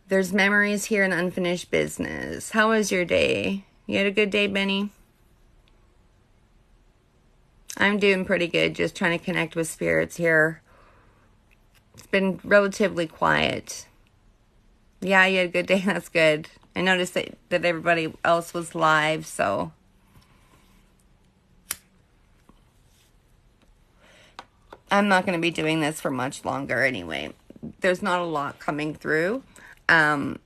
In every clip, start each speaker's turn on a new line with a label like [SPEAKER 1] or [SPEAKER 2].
[SPEAKER 1] There's memories here and unfinished business. How was your day? You had a good day, Benny? I'm doing pretty good, just trying to connect with spirits here. It's been relatively quiet. Yeah, you had a good day. That's good. I noticed that everybody else was live, so I'm not going to be doing this for much longer anyway. There's not a lot coming through. Um,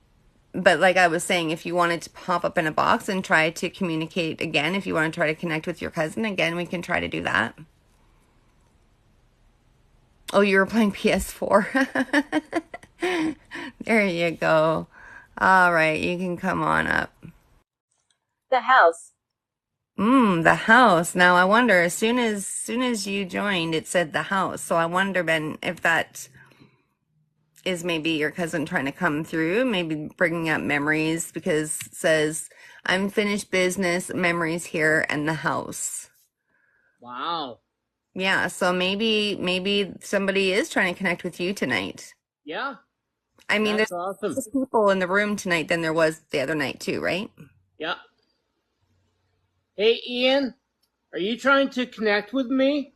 [SPEAKER 1] but like I was saying, if you wanted to pop up in a box and try to communicate again, if you want to try to connect with your cousin again, we can try to do that. Oh, you were playing PS4. There you go. All right, you can come on up.
[SPEAKER 2] The house.
[SPEAKER 1] The house. Now I wonder, as soon as you joined, it said the house. So I wonder, Ben, if that is maybe your cousin trying to come through, maybe bringing up memories because it says unfinished business, memories here, and the house.
[SPEAKER 3] Wow.
[SPEAKER 1] Yeah, so maybe somebody is trying to connect with you tonight.
[SPEAKER 3] Yeah,
[SPEAKER 1] I mean,
[SPEAKER 3] that's
[SPEAKER 1] there's
[SPEAKER 3] awesome.
[SPEAKER 1] less people in the room tonight than there was the other night too, right?
[SPEAKER 3] Yeah. Hey, Ian, are you trying to connect with me?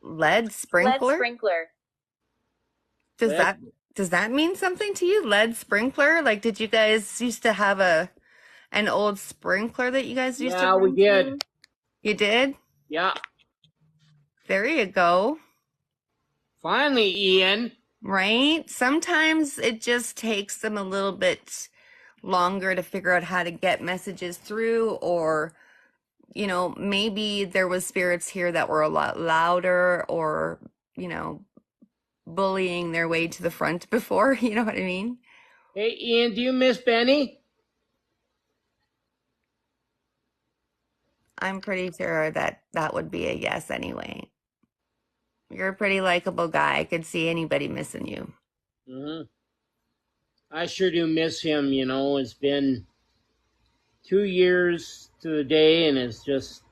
[SPEAKER 1] Lead
[SPEAKER 2] Lead
[SPEAKER 1] sprinkler?
[SPEAKER 2] sprinkler.
[SPEAKER 1] Does
[SPEAKER 3] Lead?
[SPEAKER 1] that mean something to you? Lead sprinkler? Like, did you guys used to have an old sprinkler that you guys used to
[SPEAKER 3] Yeah, we
[SPEAKER 1] run
[SPEAKER 3] did.
[SPEAKER 1] through? You did?
[SPEAKER 3] Yeah.
[SPEAKER 1] There you go.
[SPEAKER 3] Finally, Ian.
[SPEAKER 1] Right? Sometimes it just takes them a little bit longer to figure out how to get messages through, or, maybe there was spirits here that were a lot louder or, you know, bullying their way to the front before, you know what I mean?
[SPEAKER 3] Hey, Ian, do you miss Benny?
[SPEAKER 1] I'm pretty sure that that would be a yes anyway. You're a pretty likable guy. I could see anybody missing you.
[SPEAKER 3] hmm I sure do miss him. It's been 2 years to the day, and it's just,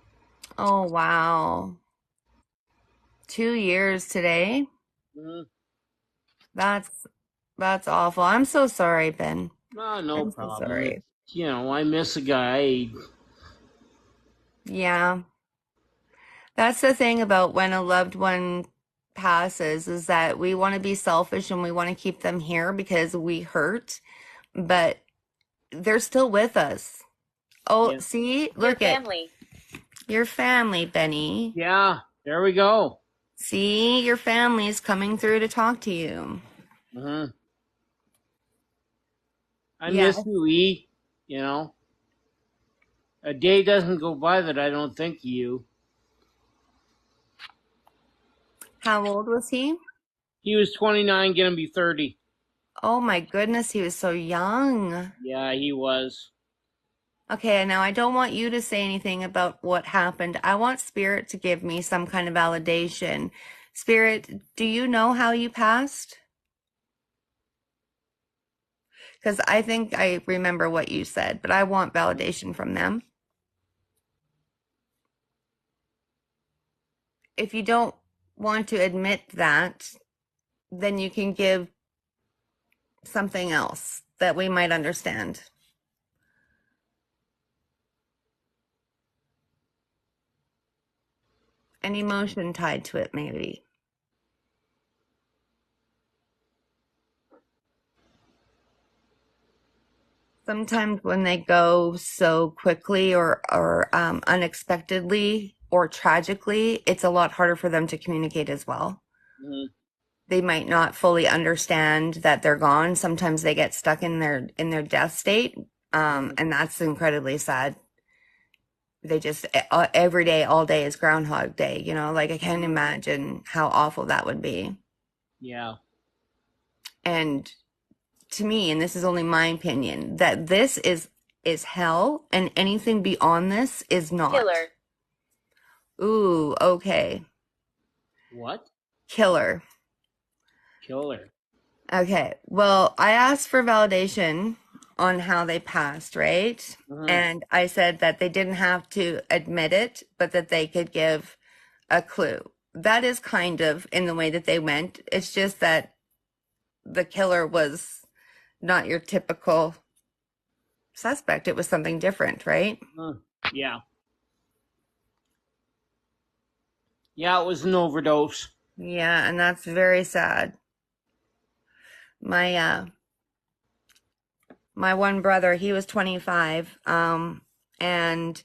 [SPEAKER 1] Oh, wow. 2 years today?
[SPEAKER 3] mm,
[SPEAKER 1] That's that's awful. I'm so sorry, Ben.
[SPEAKER 3] no
[SPEAKER 1] I'm so
[SPEAKER 3] problem.
[SPEAKER 1] sorry.
[SPEAKER 3] I miss a guy.
[SPEAKER 1] Yeah. That's the thing about when a loved one passes is that we want to be selfish and we want to keep them here because we hurt, but they're still with us. Oh,
[SPEAKER 3] Yeah.
[SPEAKER 1] see,
[SPEAKER 2] Your
[SPEAKER 1] look at
[SPEAKER 2] family.
[SPEAKER 1] your family, Benny.
[SPEAKER 3] Yeah, there we go.
[SPEAKER 1] See, your family is coming through to talk to you.
[SPEAKER 3] hmm I
[SPEAKER 1] Yeah.
[SPEAKER 3] miss you, E. You know, a day doesn't go by that I don't think of you.
[SPEAKER 1] How old was he?
[SPEAKER 3] He was 29, gonna be 30.
[SPEAKER 1] Oh my goodness, he was so young.
[SPEAKER 3] Yeah, he was.
[SPEAKER 1] Okay, now I don't want you to say anything about what happened. I want Spirit to give me some kind of validation. Spirit, do you know how you passed? Because I think I remember what you said, but I want validation from them. If you don't want to admit that, then you can give something else that we might understand. An emotion tied to it, maybe. Sometimes when they go so quickly or unexpectedly or tragically, it's a lot harder for them to communicate as well.
[SPEAKER 3] hmm
[SPEAKER 1] They might not fully understand that they're gone. Sometimes they get stuck in their death state, and that's incredibly sad. They just every day, all day is Groundhog Day. Like I can't imagine how awful that would be.
[SPEAKER 3] Yeah.
[SPEAKER 1] And to me, and this is only my opinion, that this is hell, and anything beyond this is not.
[SPEAKER 2] Killer.
[SPEAKER 1] Ooh, okay.
[SPEAKER 3] What?
[SPEAKER 1] Killer.
[SPEAKER 3] Killer.
[SPEAKER 1] Okay. Well, I asked for validation on how they passed, right?
[SPEAKER 3] Mhm.
[SPEAKER 1] And I said that they didn't have to admit it, but that they could give a clue. That is kind of in the way that they went. It's just that the killer was not your typical suspect. It was something different, right?
[SPEAKER 3] Mhm. Yeah. Yeah, it was an overdose.
[SPEAKER 1] Yeah, and that's very sad. My my one brother, he was 25, and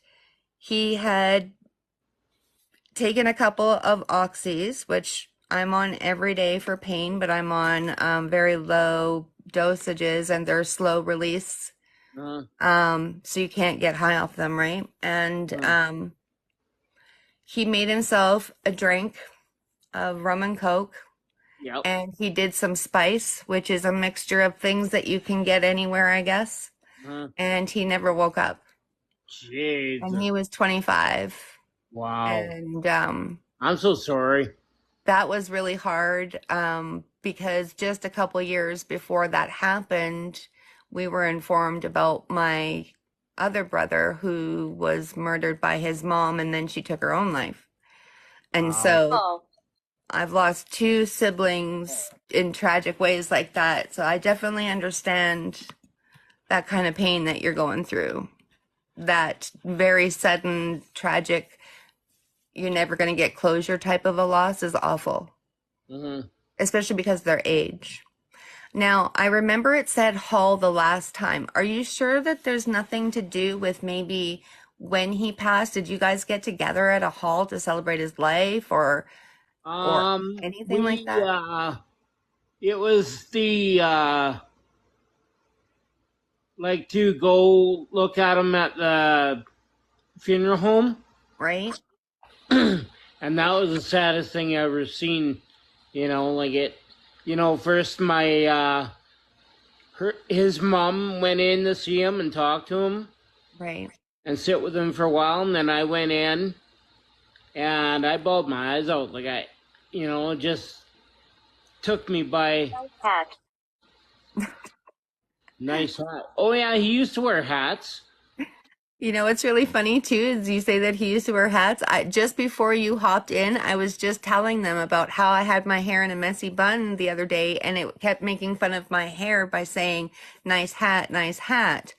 [SPEAKER 1] he had taken a couple of oxys, which I'm on every day for pain, but I'm on very low dosages and they're slow release.
[SPEAKER 3] Mhm.
[SPEAKER 1] So you can't get high off them, right? And
[SPEAKER 3] Mhm.
[SPEAKER 1] he made himself a drink of rum and coke,
[SPEAKER 3] Yep.
[SPEAKER 1] and he did some spice, which is a mixture of things that you can get anywhere, I guess.
[SPEAKER 3] Mhm.
[SPEAKER 1] And he never woke up.
[SPEAKER 3] Jeez.
[SPEAKER 1] And he was 25.
[SPEAKER 3] Wow.
[SPEAKER 1] And
[SPEAKER 3] I'm so sorry.
[SPEAKER 1] that was really hard because just a couple years before that happened, we were informed about my other brother who was murdered by his mom and then she took her own life. And
[SPEAKER 3] Wow.
[SPEAKER 1] so
[SPEAKER 2] Oh,
[SPEAKER 1] I've lost two siblings in tragic ways like that. So I definitely understand that kind of pain that you're going through. That very sudden, tragic, you're never going to get closure type of a loss is awful,
[SPEAKER 3] Mhm.
[SPEAKER 1] especially because of their age. Now, I remember it said Hall the last time. Are you sure that there's nothing to do with maybe when he passed? Did you guys get together at a hall to celebrate his life or anything like
[SPEAKER 3] We
[SPEAKER 1] that?
[SPEAKER 3] it was the like to go look at him at the funeral home,
[SPEAKER 1] Right?
[SPEAKER 3] and that was the saddest thing I ever seen. Like it. First my his mom went in to see him and talk to him
[SPEAKER 1] Right.
[SPEAKER 3] and sit with him for a while, and then I went in and I bawled my eyes out. Like it just took me by.
[SPEAKER 2] nice hat.
[SPEAKER 3] Nice hat. Oh yeah, he used to wear hats.
[SPEAKER 1] You know what's really funny too is you say that he used to wear hats. I just before you hopped in, I was just telling them about how I had my hair in a messy bun the other day and it kept making fun of my hair by saying, "Nice hat, nice hat."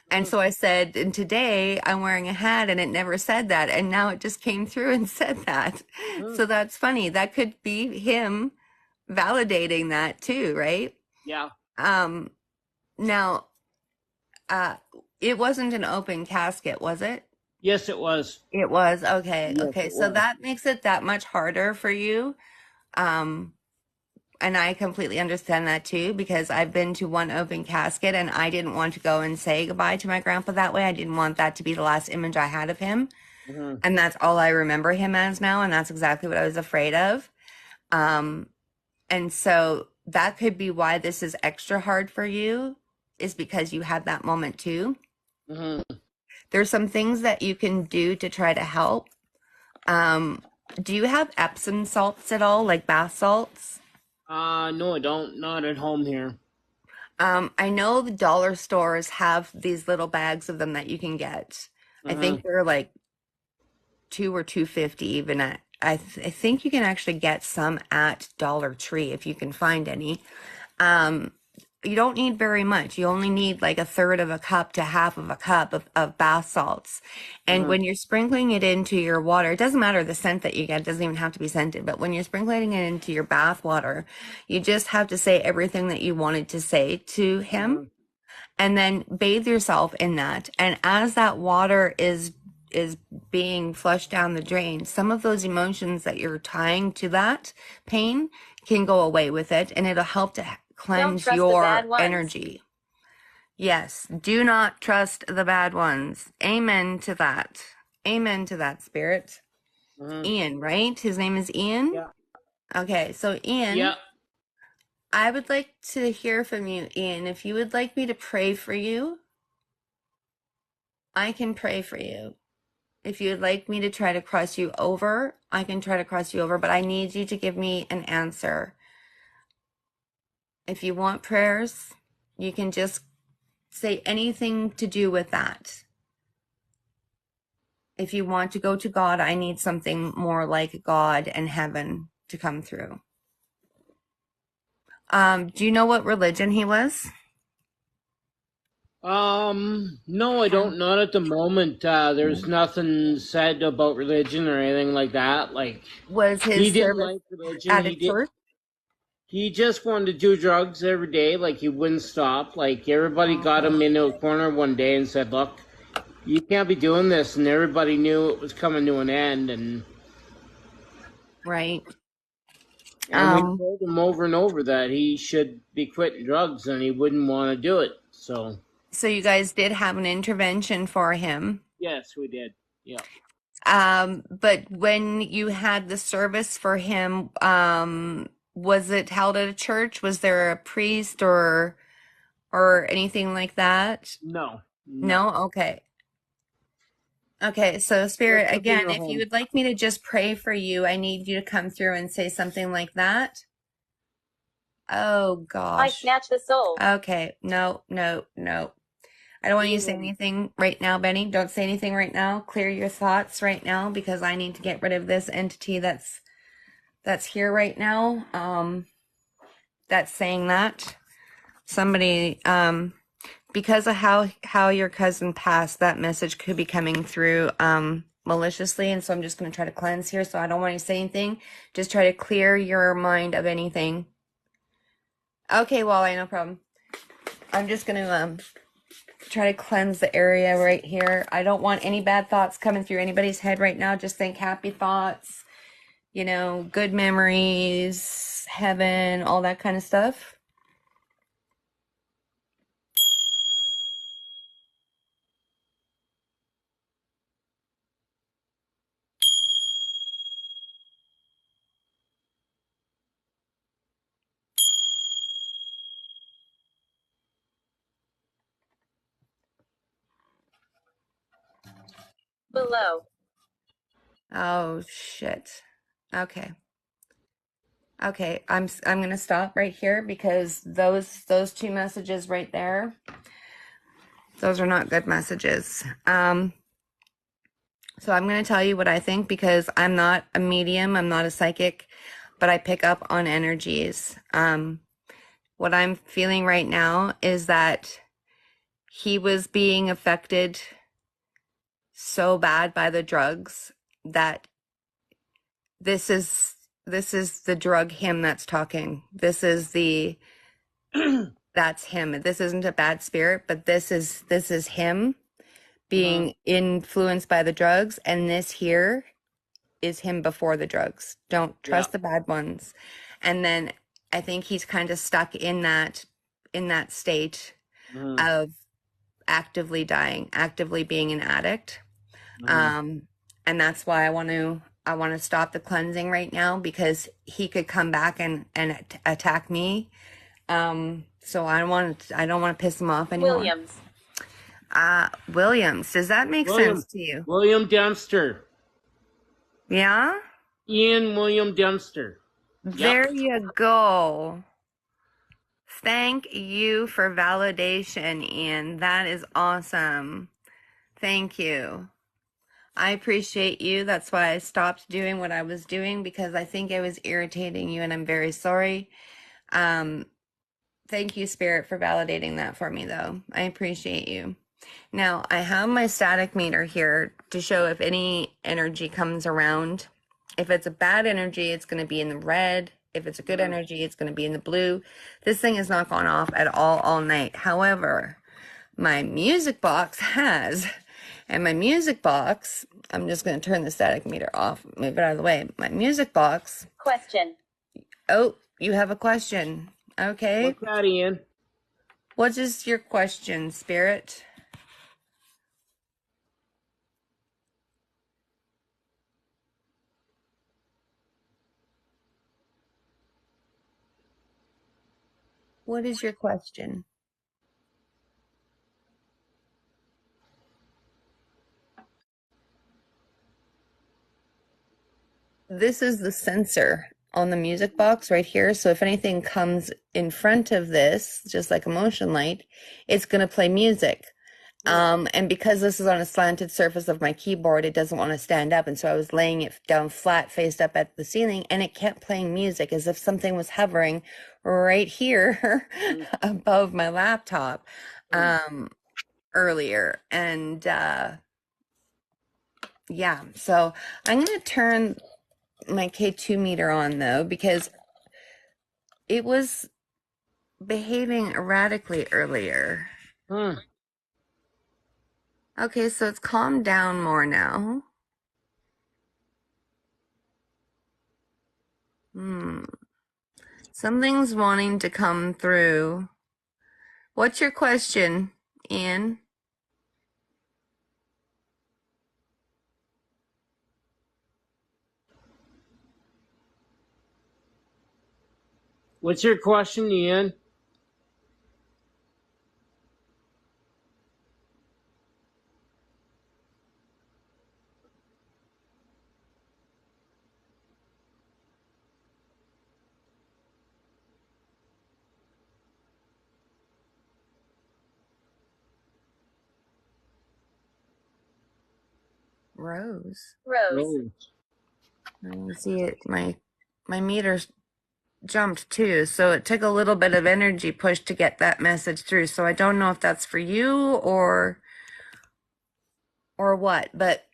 [SPEAKER 1] And
[SPEAKER 3] Mm,
[SPEAKER 1] so I said, and today I'm wearing a hat and it never said that. And now it just came through and said that.
[SPEAKER 3] mm,
[SPEAKER 1] So that's funny. That could be him validating that too, right?
[SPEAKER 3] yeah.
[SPEAKER 1] Um, now, uh, it wasn't an open casket, was it?
[SPEAKER 3] Yes, it was.
[SPEAKER 1] It was. Okay.
[SPEAKER 3] Yes,
[SPEAKER 1] Okay.
[SPEAKER 3] it
[SPEAKER 1] So
[SPEAKER 3] was.
[SPEAKER 1] that makes it that much harder for you. Um, and I completely understand that too, because I've been to one open casket and I didn't want to go and say goodbye to my grandpa that way. I didn't want that to be the last image I had of him.
[SPEAKER 3] Hmm.
[SPEAKER 1] And that's all I remember him as now. And that's exactly what I was afraid of. Um, and so that could be why this is extra hard for you, is because you had that moment too.
[SPEAKER 3] Hmm.
[SPEAKER 1] There's some things that you can do to try to help. Do you have Epsom salts at all, like bath salts?
[SPEAKER 3] No, I don't. Not at home here.
[SPEAKER 1] I know the dollar stores have these little bags of them that you can get. I
[SPEAKER 3] Hmm.
[SPEAKER 1] think they're like 2 or 2.50 even at. I think you can actually get some at Dollar Tree if you can find any. Um, you don't need very much. You only need like a third of a cup to half of a cup of bath salts. And
[SPEAKER 3] Hmm.
[SPEAKER 1] when you're sprinkling it into your water, it doesn't matter the scent that you get, it doesn't even have to be scented, but when you're sprinkling it into your bath water, you just have to say everything that you wanted to say to him
[SPEAKER 3] Hmm.
[SPEAKER 1] and then bathe yourself in that. And as that water is being flushed down the drain, some of those emotions that you're tying to that pain can go away with it and it'll help to
[SPEAKER 2] Don't
[SPEAKER 1] cleanse
[SPEAKER 2] trust the
[SPEAKER 1] your
[SPEAKER 2] bad ones.
[SPEAKER 1] energy. Yes, do not trust the bad ones. Amen to that. Amen to that, spirit.
[SPEAKER 3] Hmm.
[SPEAKER 1] Ian, right? His name is Ian?
[SPEAKER 3] Yeah.
[SPEAKER 1] Okay, so Ian,
[SPEAKER 3] Yeah.
[SPEAKER 1] I would like to hear from you, Ian. If you would like me to pray for you, I can pray for you. If you would like me to try to cross you over, I can try to cross you over, but I need you to give me an answer. If you want prayers, you can just say anything to do with that. If you want to go to God, I need something more like God and heaven to come through. Do you know what religion he was?
[SPEAKER 3] No, I don't. Not at the moment. There's nothing said about religion or anything like that. Like,
[SPEAKER 1] Was
[SPEAKER 3] he
[SPEAKER 1] his
[SPEAKER 3] didn't
[SPEAKER 1] service
[SPEAKER 3] like religion.
[SPEAKER 1] at a church?
[SPEAKER 3] He just wanted to do drugs every day. Like, he wouldn't stop. Like, everybody got him into a corner one day and said, "Look, you can't be doing this," and everybody knew it was coming to an end.
[SPEAKER 1] Right.
[SPEAKER 3] And we told him over and over that he should be quitting drugs, and he wouldn't want to do it. So
[SPEAKER 1] So you guys did have an intervention for him.
[SPEAKER 3] yes, we did. Yeah.
[SPEAKER 1] But when you had the service for him, was it held at a church? Was there a priest or anything like that?
[SPEAKER 3] No.
[SPEAKER 1] No? Okay. Okay, so Spirit,
[SPEAKER 3] Just a
[SPEAKER 1] again,
[SPEAKER 3] funeral
[SPEAKER 1] if you
[SPEAKER 3] home.
[SPEAKER 1] would like me to just pray for you, I need you to come through and say something like that. Oh
[SPEAKER 2] I
[SPEAKER 1] gosh.
[SPEAKER 2] snatch the soul.
[SPEAKER 1] Okay, no, no, no. I don't want you to say
[SPEAKER 3] Even
[SPEAKER 1] anything right now, Benny. Don't say anything right now. Clear your thoughts right now because I need to get rid of this entity that's here right now. That's saying that. Somebody because of how your cousin passed, that message could be coming through maliciously, and so I'm just going to try to cleanse here, so I don't want you to say anything. Just try to clear your mind of anything. Okay, Wally, no problem. I'm just going to try to cleanse the area right here. I don't want any bad thoughts coming through anybody's head right now. Just think happy thoughts, good memories, heaven, all that kind of stuff.
[SPEAKER 2] Below.
[SPEAKER 1] Oh shit. Okay. Okay, I'm gonna stop right here because those two messages right there, those are not good messages. So I'm gonna tell you what I think because I'm not a medium, I'm not a psychic, but I pick up on energies. What I'm feeling right now is that he was being affected so bad by the drugs that this is the drug him that's talking. That's him. This isn't a bad spirit, but this is him being influenced by the drugs, and this here is him before the drugs. Don't
[SPEAKER 3] yeah.
[SPEAKER 1] trust the bad ones. And then I think he's kind of stuck in that state
[SPEAKER 3] Mhm.
[SPEAKER 1] of actively dying, actively being an addict.
[SPEAKER 3] Mhm.
[SPEAKER 1] And that's why I want to stop the cleansing right now because he could come back and attack me. So I don't want to piss him off anymore.
[SPEAKER 2] Williams.
[SPEAKER 1] Williams, does that make sense to you?
[SPEAKER 3] William Dempster.
[SPEAKER 1] Yeah?
[SPEAKER 3] Ian William Dempster. Yep.
[SPEAKER 1] There you go. Thank you for validation, Ian. That is awesome. Thank you. I appreciate you. That's why I stopped doing what I was doing because I think I was irritating you, and I'm very sorry. Thank you, Spirit, for validating that for me, though. I appreciate you. Now, I have my static meter here to show if any energy comes around. If it's a bad energy, it's going to be in the red. If it's a good energy, it's going to be in the blue. This thing has not gone off at all night. However, my music box has. And my music box, I'm just going to turn the static meter off, move it out of the way. My music box.
[SPEAKER 2] Question.
[SPEAKER 1] Oh, you have a question. Okay.
[SPEAKER 3] What's that, Ian?
[SPEAKER 1] What is your question, Spirit? What is your question? This is the sensor on the music box right here. So if anything comes in front of this, just like a motion light, it's going to play music. And because this is on a slanted surface of my keyboard, it doesn't want to stand up. And so I was laying it down flat, faced up at the ceiling, and it kept playing music as if something was hovering right here above my laptop earlier. And yeah, so I'm going to turn my K2 meter on though, because it was behaving erratically earlier.
[SPEAKER 3] Huh.
[SPEAKER 1] Okay, so it's calmed down more now. Something's wanting to come through. What's your question, Ian?
[SPEAKER 3] What's your question, Ian?
[SPEAKER 1] Rose.
[SPEAKER 2] Rose.
[SPEAKER 1] I can see it. My meter's jumped too, so it took a little bit of energy push to get that message through. So I don't know if that's for you or what, but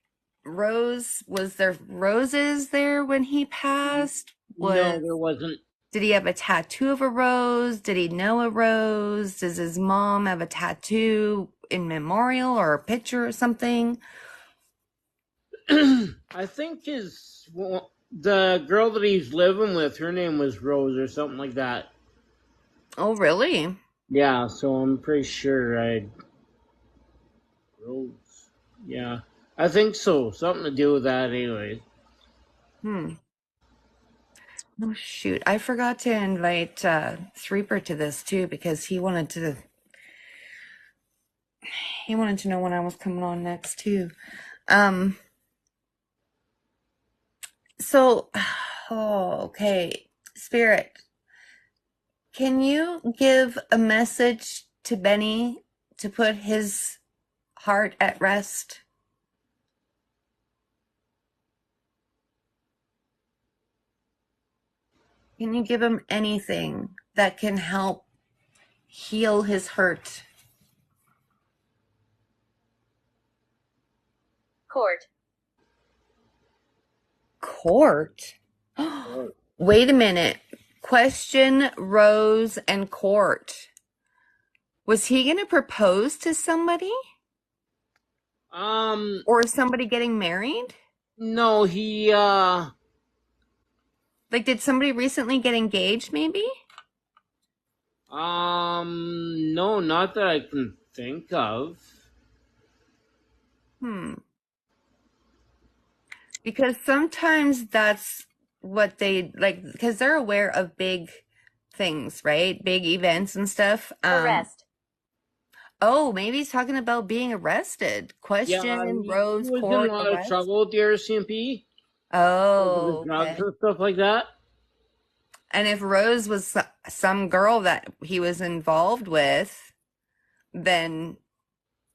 [SPEAKER 1] Rose, was there roses there when he passed?
[SPEAKER 3] No, there wasn't.
[SPEAKER 1] Did he have a tattoo of a rose? Did he know a rose? Does his mom have a tattoo in memorial or a picture or something?
[SPEAKER 3] I think the girl that he's living with, her name was Rose or something like that.
[SPEAKER 1] Oh, really?
[SPEAKER 3] Yeah, so I'm pretty sure Rose. Yeah, I think so. Something to do with that, anyway.
[SPEAKER 1] Oh, shoot. I forgot to invite Threeper to this too because he wanted to know when I was coming on next too. So, oh, okay. Spirit, can you give a message to Benny to put his heart at rest? Can you give him anything that can help heal his hurt?
[SPEAKER 2] Court.
[SPEAKER 1] Court? Wait a minute. Question Rose and Court. Was he going to propose to somebody? Or is somebody getting married?
[SPEAKER 3] No, he
[SPEAKER 1] Like, did somebody recently get engaged, maybe?
[SPEAKER 3] no, not that I can think of.
[SPEAKER 1] Because sometimes that's what they like, because they're aware of big things, right? Big events and stuff.
[SPEAKER 2] Arrest.
[SPEAKER 1] Oh, maybe he's talking about being arrested.
[SPEAKER 3] Yeah,
[SPEAKER 1] Question,
[SPEAKER 3] he
[SPEAKER 1] Rose,
[SPEAKER 3] was in a
[SPEAKER 1] Court,
[SPEAKER 3] lot of
[SPEAKER 1] arrest.
[SPEAKER 3] trouble with the RCMP because of
[SPEAKER 1] Oh,
[SPEAKER 3] the drugs
[SPEAKER 1] okay.
[SPEAKER 3] and stuff like that.
[SPEAKER 1] And if Rose was some girl that he was involved with, then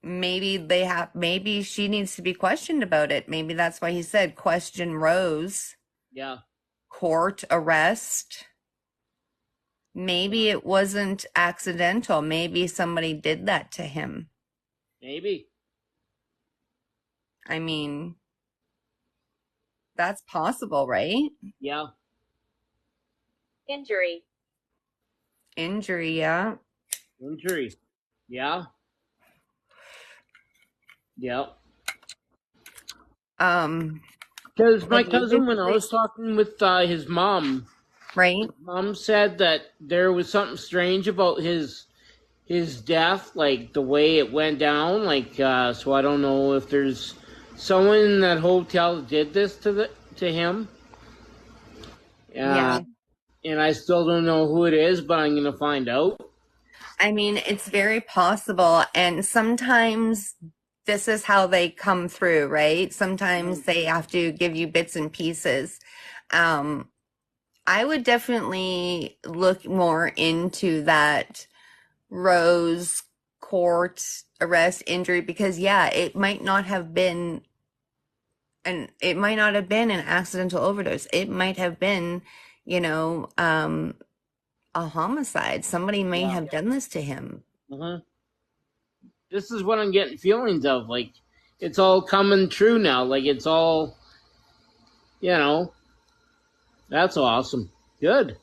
[SPEAKER 1] maybe she needs to be questioned about it. Maybe that's why he said question Rose,
[SPEAKER 3] Yeah,
[SPEAKER 1] court, arrest. Maybe it wasn't accidental. Maybe somebody did that to him.
[SPEAKER 3] maybe.
[SPEAKER 1] I mean, that's possible, right?
[SPEAKER 3] Yeah,
[SPEAKER 2] Injury.
[SPEAKER 1] Injury, yeah.
[SPEAKER 3] injury. Yeah, yeah. Because my
[SPEAKER 1] But maybe
[SPEAKER 3] cousin, when I was
[SPEAKER 1] it's
[SPEAKER 3] talking with his mom,
[SPEAKER 1] right.
[SPEAKER 3] mom said that there was something strange about his death, like the way it went down. Like, so I don't know if there's someone in that hotel that did this to him.
[SPEAKER 1] Yeah.
[SPEAKER 3] And I still don't know who it is, but I'm gonna find out.
[SPEAKER 1] I mean, it's very possible. And sometimes this is how they come through, right? Sometimes they have to give you bits and pieces. I would definitely look more into that Rose court arrest injury because yeah, it might not have been an accidental overdose. It might have been, you know, a homicide. Somebody may
[SPEAKER 3] Yeah.
[SPEAKER 1] have done this to him.
[SPEAKER 3] Uh-huh. This is what I'm getting feelings of. Like, it's all coming true now. Like, it's all, you know, that's awesome. Good.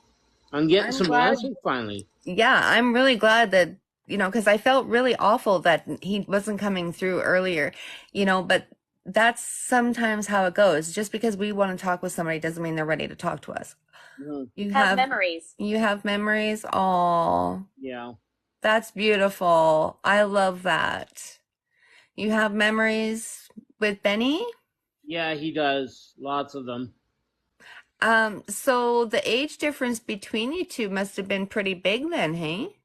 [SPEAKER 3] I'm getting
[SPEAKER 1] I'm
[SPEAKER 3] some
[SPEAKER 1] glad.
[SPEAKER 3] answers finally.
[SPEAKER 1] Yeah, I'm really glad that, because I felt really awful that he wasn't coming through earlier, but that's sometimes how it goes. Just because we want to talk with somebody doesn't mean they're ready to talk to us.
[SPEAKER 3] Mhm.
[SPEAKER 1] You
[SPEAKER 2] Have
[SPEAKER 1] have
[SPEAKER 2] memories.
[SPEAKER 1] you have memories. Oh,
[SPEAKER 3] Yeah.
[SPEAKER 1] that's beautiful. I love that. You have memories with Benny?
[SPEAKER 3] Yeah, he does. Lots of them.
[SPEAKER 1] So the age difference between you two must have been pretty big then, hey?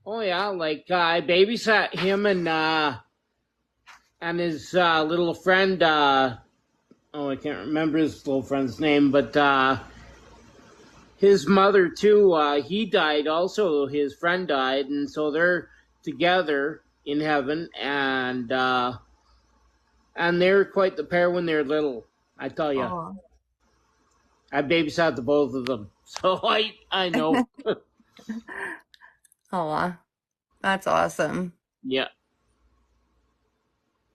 [SPEAKER 3] Oh, yeah. Like, I babysat him and his little friend. I can't remember his little friend's name, but his mother, too, he died also. His friend died. And so they're together in heaven. And they were quite the pair when they were little, I tell you.
[SPEAKER 1] Oh.
[SPEAKER 3] I babysat the both of them, so I know.
[SPEAKER 1] Oh, that's awesome.
[SPEAKER 3] Yeah.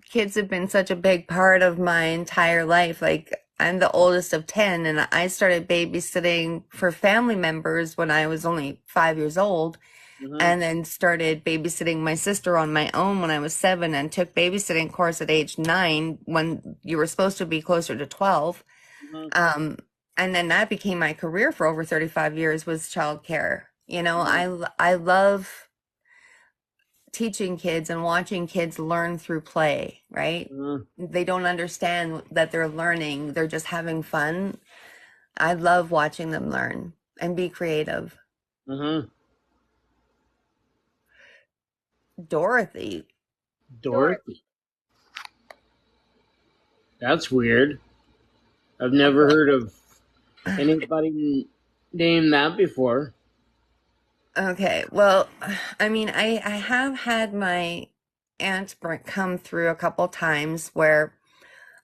[SPEAKER 1] Kids have been such a big part of my entire life. Like, I'm the oldest of 10, and I started babysitting for family members when I was only 5 years old,
[SPEAKER 3] Mm-hmm.
[SPEAKER 1] and then started babysitting my sister on my own when I was 7, and took babysitting course at age 9 when you were supposed to be closer to 12.
[SPEAKER 3] Mm-hmm.
[SPEAKER 1] Um, and then that became my career for over 35 years was childcare. I love teaching kids and watching kids learn through play, right?
[SPEAKER 3] Mm-hmm.
[SPEAKER 1] They don't understand that they're learning, they're just having fun. I love watching them learn and be creative.
[SPEAKER 3] Mm-hmm.
[SPEAKER 1] Dorothy.
[SPEAKER 3] Dorothy. That's weird. I've never heard of anybody named that before.
[SPEAKER 1] Okay, well, I mean, I have had my aunt come through a couple times where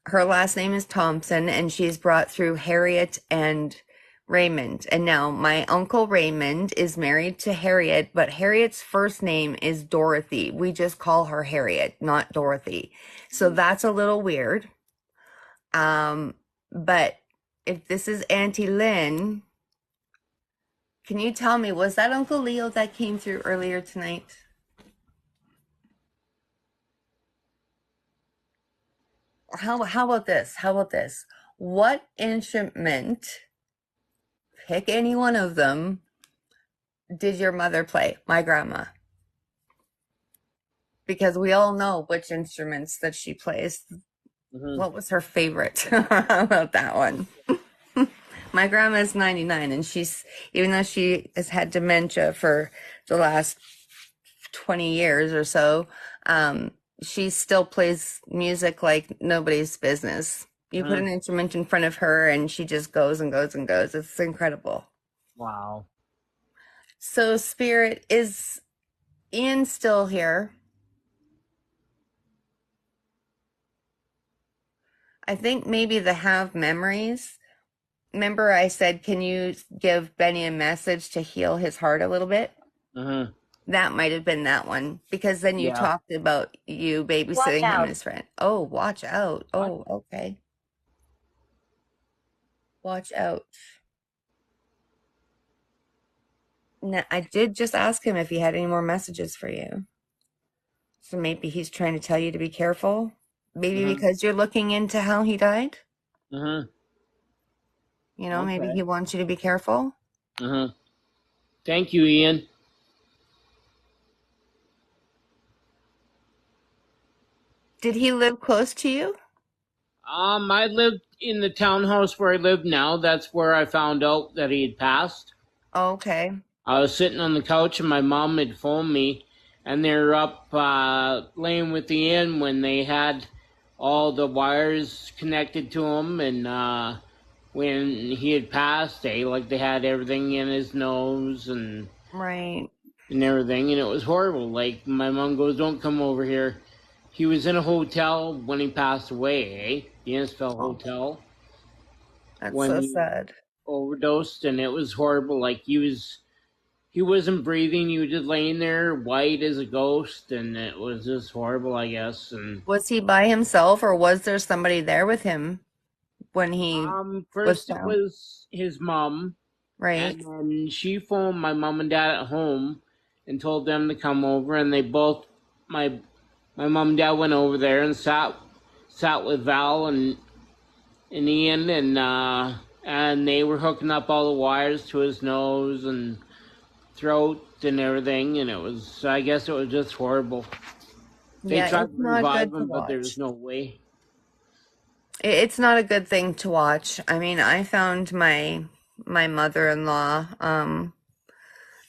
[SPEAKER 1] her last name is Thompson, and she's brought through Harriet and Raymond. And now my uncle Raymond is married to Harriet, but Harriet's first name is Dorothy. We just call her Harriet, not Dorothy. So that's a little weird. But if this is Auntie Lynn, can you tell me, was that Uncle Leo that came through earlier tonight? Or how about this? How about this? What instrument, pick any one of them, did your mother play? My grandma. Because we all know which instruments that she plays.
[SPEAKER 3] Mm-hmm.
[SPEAKER 1] What was her favorite? How about that one? My grandma is 99, and even though she has had dementia for the last 20 years or so, she still plays music like nobody's business. You put
[SPEAKER 3] Mm-hmm.
[SPEAKER 1] an instrument in front of her and she just goes and goes and goes. It's incredible.
[SPEAKER 3] Wow.
[SPEAKER 1] So, Spirit, is Ian still here? I think maybe the have memories. Remember, I said, can you give Benny a message to heal his heart a little bit?
[SPEAKER 3] Mm-hmm.
[SPEAKER 1] That might have been that one because then you
[SPEAKER 3] Yeah.
[SPEAKER 1] talked about you
[SPEAKER 2] Watch
[SPEAKER 1] babysitting him and
[SPEAKER 2] out.
[SPEAKER 1] his friend. Oh, watch out.
[SPEAKER 3] What?
[SPEAKER 1] Oh, okay. Watch out. Now, I did just ask him if he had any more messages for you. So maybe he's trying to tell you to be careful. Maybe
[SPEAKER 3] Mm-hmm.
[SPEAKER 1] because you're looking into how he died.
[SPEAKER 3] Mm-hmm.
[SPEAKER 1] Maybe
[SPEAKER 3] Okay.
[SPEAKER 1] he wants you to be careful.
[SPEAKER 3] Mm-hmm. Thank you, Ian.
[SPEAKER 1] Did he live close to you?
[SPEAKER 3] I lived in the townhouse where I live now. That's where I found out that he had passed.
[SPEAKER 1] Okay.
[SPEAKER 3] I was sitting on the couch and my mom had phoned me, and they were up laying with Ian when they had all the wires connected to him, and when he had passed, like they had everything in his nose
[SPEAKER 1] Right.
[SPEAKER 3] and everything, and it was horrible. Like my mom goes, "Don't come over here." He was in a hotel when he passed away, the Innisfil
[SPEAKER 1] Oh,
[SPEAKER 3] Hotel,
[SPEAKER 1] that's
[SPEAKER 3] when
[SPEAKER 1] so
[SPEAKER 3] he
[SPEAKER 1] sad.
[SPEAKER 3] overdosed, and it was horrible. Like he wasn't breathing. He was just laying there, white as a ghost, and it was just horrible, I guess. And
[SPEAKER 1] Was he by himself or was there somebody there with him when he was
[SPEAKER 3] first it
[SPEAKER 1] found?
[SPEAKER 3] was his mom,
[SPEAKER 1] Right.
[SPEAKER 3] and then she phoned my mom and dad at home and told them to come over, and they both my mom and dad went over there and sat with Val and Ian, and they were hooking up all the wires to his nose and throat and everything, and I guess it was just horrible. They
[SPEAKER 1] Yeah,
[SPEAKER 3] tried
[SPEAKER 1] it's
[SPEAKER 3] to
[SPEAKER 1] not
[SPEAKER 3] revive
[SPEAKER 1] good to
[SPEAKER 3] him, but there was
[SPEAKER 1] watch.
[SPEAKER 3] no way.
[SPEAKER 1] It's not a good thing to watch. I mean, I found my mother-in-law,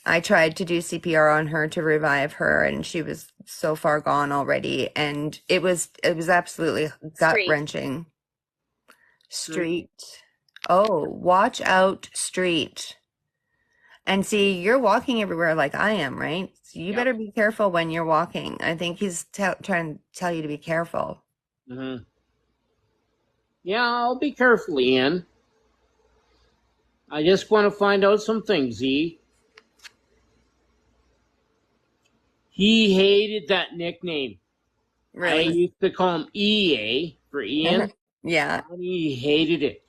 [SPEAKER 1] I tried to do CPR on her to revive her and she was so far gone already and it was absolutely
[SPEAKER 2] Street.
[SPEAKER 1] gut-wrenching. Street. Oh, watch out, street. And see, you're walking everywhere like I am, right? So you
[SPEAKER 3] Yep.
[SPEAKER 1] better be careful when you're walking. I think he's trying to tell you to be careful.
[SPEAKER 3] Mm-hmm. Yeah, I'll be careful, Ian. I just want to find out some things, E. He hated that nickname. I
[SPEAKER 1] Really.
[SPEAKER 3] used to call him EA for Ian,
[SPEAKER 1] Yeah.
[SPEAKER 3] and he hated it.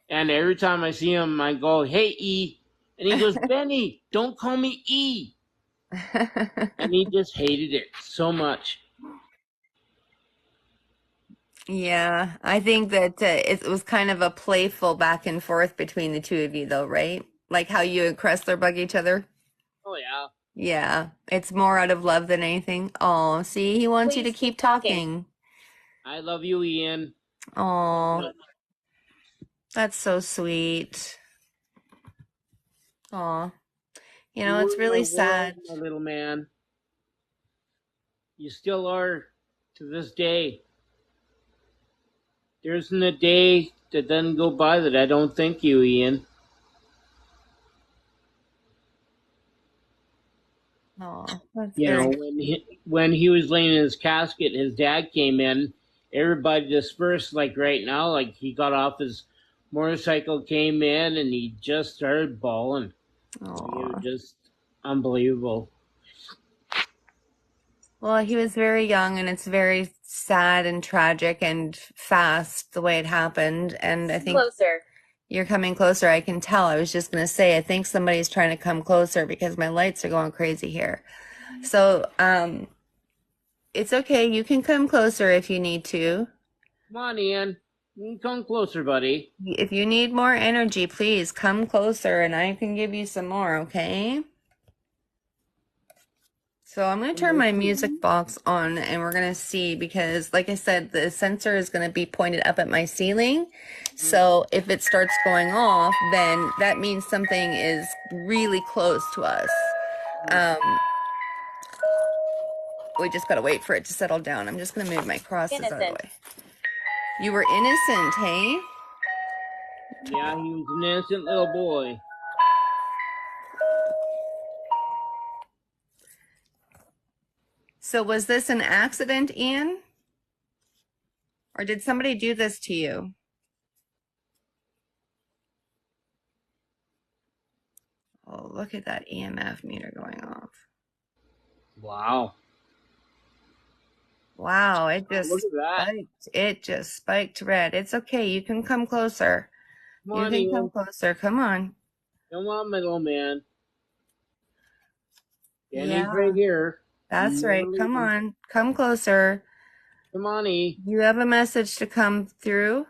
[SPEAKER 3] And every time I see him, I go, "Hey, E," and he goes, "Benny, don't call me E." And he just hated it so much.
[SPEAKER 1] Yeah, I think that it was kind of a playful back and forth between the two of you, though, right? Like how you and Cressler bug each other.
[SPEAKER 3] Oh yeah,
[SPEAKER 1] Yeah, it's more out of love than anything. Oh, see, he wants you to
[SPEAKER 2] Please
[SPEAKER 1] keep
[SPEAKER 2] keep talking.
[SPEAKER 1] talking.
[SPEAKER 3] I love you, Ian.
[SPEAKER 1] Oh, that's so sweet. Oh,
[SPEAKER 3] You
[SPEAKER 1] it's
[SPEAKER 3] were my
[SPEAKER 1] really
[SPEAKER 3] world,
[SPEAKER 1] sad.
[SPEAKER 3] my little man. You still are to this day. There isn't a day that doesn't go by that I don't think you, Ian.
[SPEAKER 1] Oh, that's
[SPEAKER 3] You know,
[SPEAKER 1] very.
[SPEAKER 3] when he was laying in his casket, his dad came in. Everybody dispersed, like right now. Like he got off his motorcycle, came in, and he just started bawling. It was
[SPEAKER 1] Oh,
[SPEAKER 3] just unbelievable.
[SPEAKER 1] well, he was very young, and it's very sad and tragic and fast the way it happened. And I think
[SPEAKER 2] Closer.
[SPEAKER 1] you're coming closer. I can tell. I was just gonna say, I think somebody's trying to come closer because my lights are going crazy here. So, it's okay. You can come closer if you need to.
[SPEAKER 3] Come on, Ian. You can come closer, buddy.
[SPEAKER 1] If you need more energy, please come closer and I can give you some more, okay? So I'm going to turn my music box on and we're going to see because, like I said, the sensor is going to be pointed up at my ceiling. So if it starts going off, then that means something is really close to us. Um, we just got to wait for it to settle down. I'm just going to move my crosses out of the
[SPEAKER 2] Innocent.
[SPEAKER 1] way. You were innocent, hey?
[SPEAKER 3] Yeah, he was an innocent little boy.
[SPEAKER 1] So was this an accident, Ian? Or did somebody do this to you? Oh, look at that EMF meter going off.
[SPEAKER 3] Wow.
[SPEAKER 1] Wow, it
[SPEAKER 3] Look
[SPEAKER 1] just
[SPEAKER 3] at that.
[SPEAKER 1] spiked. It just spiked red. It's okay. You can come closer.
[SPEAKER 3] Come
[SPEAKER 1] You
[SPEAKER 3] on,
[SPEAKER 1] can come
[SPEAKER 3] Ian.
[SPEAKER 1] closer. Come on.
[SPEAKER 3] Come on, little man. Danny's right
[SPEAKER 1] Yeah,
[SPEAKER 3] here.
[SPEAKER 1] that's
[SPEAKER 3] Never
[SPEAKER 1] right. Come
[SPEAKER 3] leaving.
[SPEAKER 1] on. Come closer.
[SPEAKER 3] Come on, E.
[SPEAKER 1] You have a message to come through.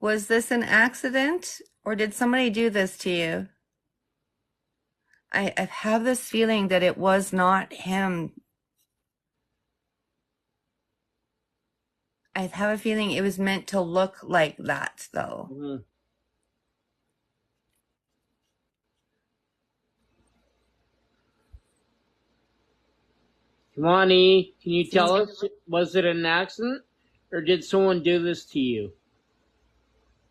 [SPEAKER 1] Was this an accident or did somebody do this to you? I have this feeling that it was not him. I have a feeling it was meant to look like that, though.
[SPEAKER 3] Mhm. Come on, E. Can you tell us, was it an accident or did someone do this to you?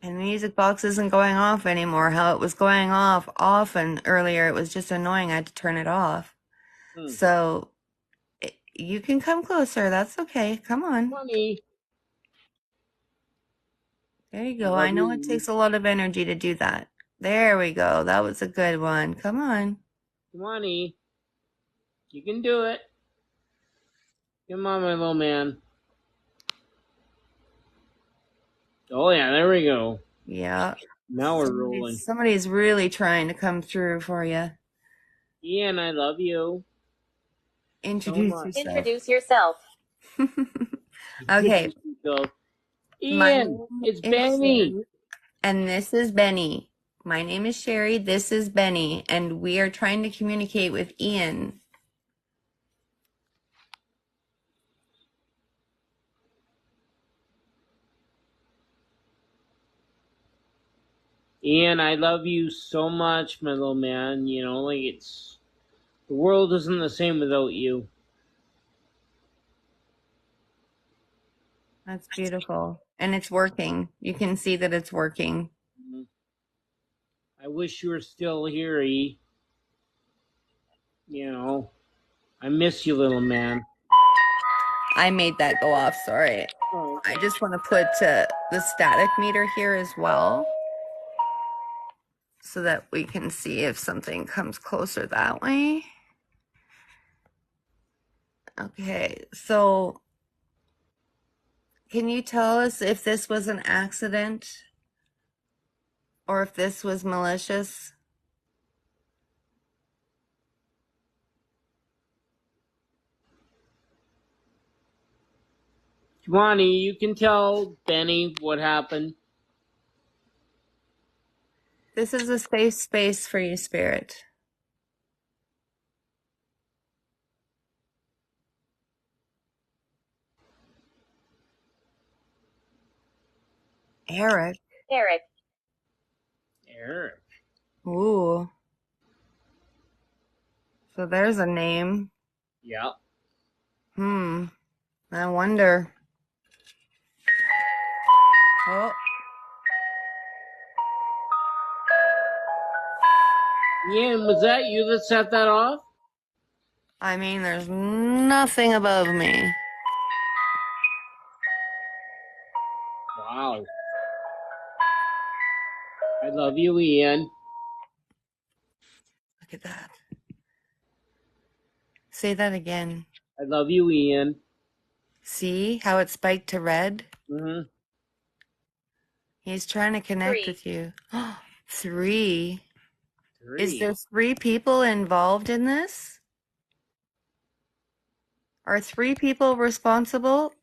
[SPEAKER 1] And the music box isn't going off anymore. How it was going off often earlier, it was just annoying. I had to turn it off.
[SPEAKER 3] Hmm.
[SPEAKER 1] So you can come closer. That's okay. Come on.
[SPEAKER 3] Money.
[SPEAKER 1] There you
[SPEAKER 3] I
[SPEAKER 1] go. I
[SPEAKER 3] love
[SPEAKER 1] know it
[SPEAKER 3] you.
[SPEAKER 1] takes a lot of energy to do that. There we go. That was a good one. Come on.
[SPEAKER 3] Money. You can do it. Come on, my little man. Oh yeah, there we go.
[SPEAKER 1] Yeah.
[SPEAKER 3] Now we're rolling.
[SPEAKER 1] Somebody's really trying to come through for you.
[SPEAKER 3] Ian, I love you so
[SPEAKER 1] Introduce
[SPEAKER 3] much.
[SPEAKER 1] yourself.
[SPEAKER 2] Introduce yourself.
[SPEAKER 1] Okay.
[SPEAKER 3] So,
[SPEAKER 1] My
[SPEAKER 3] Ian,
[SPEAKER 1] name
[SPEAKER 3] it's
[SPEAKER 1] is
[SPEAKER 3] Benny.
[SPEAKER 1] Sherry, and this is Benny. My name is Sherry. This is Benny, and we are trying to communicate with Ian.
[SPEAKER 3] Ian, I love you so much, my little man. You know, like it's the world isn't the same without you.
[SPEAKER 1] That's beautiful. And it's working. You can see that it's working.
[SPEAKER 3] I wish you were still here, E. You know, I miss you, little man.
[SPEAKER 1] I made that go off. Sorry.
[SPEAKER 3] Oh,
[SPEAKER 1] I just want to put the static meter here as well so that we can see if something comes closer that way. Okay, so can you tell us if this was an accident or if this was malicious?
[SPEAKER 3] Giovanni, you can tell Benny what happened.
[SPEAKER 1] This is a safe space for you, Spirit. Eric.
[SPEAKER 2] Eric.
[SPEAKER 3] Eric.
[SPEAKER 1] Ooh. So there's a name.
[SPEAKER 3] Yeah.
[SPEAKER 1] I wonder. Oh,
[SPEAKER 3] Ian, was that you that set that off?
[SPEAKER 1] I mean, there's nothing above me.
[SPEAKER 3] Wow. I love you, Ian.
[SPEAKER 1] Look at that. Say that again.
[SPEAKER 3] I love you, Ian.
[SPEAKER 1] See how it spiked to red?
[SPEAKER 3] Mm-hmm.
[SPEAKER 1] He's trying to connect
[SPEAKER 2] 3.
[SPEAKER 1] with you. 3. Is
[SPEAKER 3] 3.
[SPEAKER 1] there 3 people involved in this? Are 3 people responsible?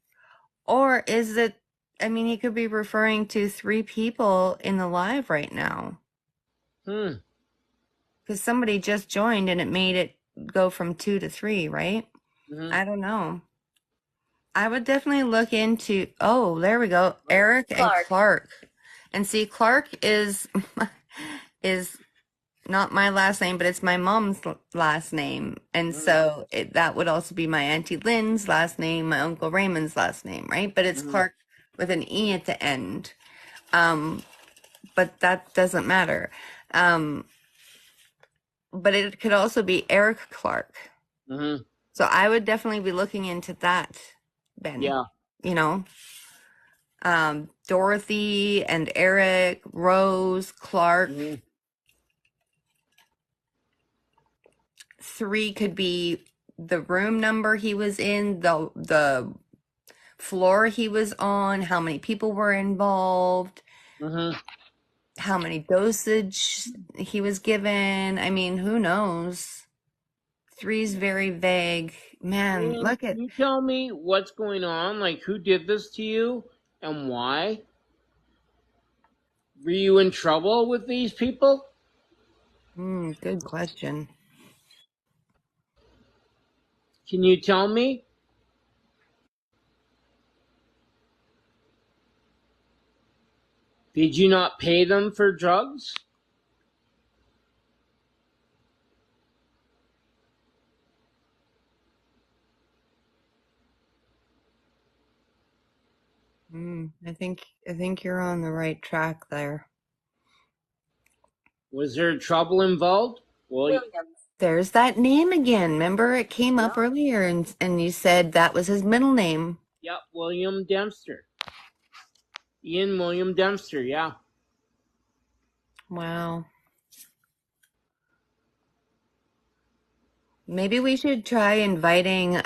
[SPEAKER 1] Or is it, I mean, he could be referring to 3 people in the live right now.
[SPEAKER 3] Hmm.
[SPEAKER 1] Because somebody just joined and it made it go from 2 to 3, right?
[SPEAKER 3] Mm-hmm.
[SPEAKER 1] I don't know. I would definitely look into, oh, there we go. Eric and
[SPEAKER 2] Clark.
[SPEAKER 1] Clark. And see, Clark is is not my last name, but it's my mom's last name. And so that would also be my Auntie Lynn's last name, my Uncle Raymond's last name, right? But it's Clark with an E at the end. But that doesn't matter. But it could also be Eric Clark.
[SPEAKER 3] Mm-hmm.
[SPEAKER 1] So I would definitely be looking into that, Ben.
[SPEAKER 3] Yeah.
[SPEAKER 1] You know, Dorothy and Eric, Rose, Clark.
[SPEAKER 3] Mm-hmm.
[SPEAKER 1] 3 could be the room number he was in, the floor he was on, how many people were involved,
[SPEAKER 3] Mm-hmm.
[SPEAKER 1] how many dosage he was given. I mean, who knows? 3's very vague. Man,
[SPEAKER 3] Ian,
[SPEAKER 1] look
[SPEAKER 3] can
[SPEAKER 1] at
[SPEAKER 3] you tell me what's going on? Like, who did this to you and why? Were you in trouble with these people?
[SPEAKER 1] good question.
[SPEAKER 3] Can you tell me? Did you not pay them for drugs?
[SPEAKER 1] I think you're on the right track there.
[SPEAKER 3] Was there trouble involved? Well,
[SPEAKER 2] Williams.
[SPEAKER 1] There's that name again. Remember, it came up
[SPEAKER 2] Yeah.
[SPEAKER 1] earlier, and you said that was his middle name.
[SPEAKER 3] yeah, William Dempster. Ian William Dempster, yeah.
[SPEAKER 1] Wow. Maybe we should try inviting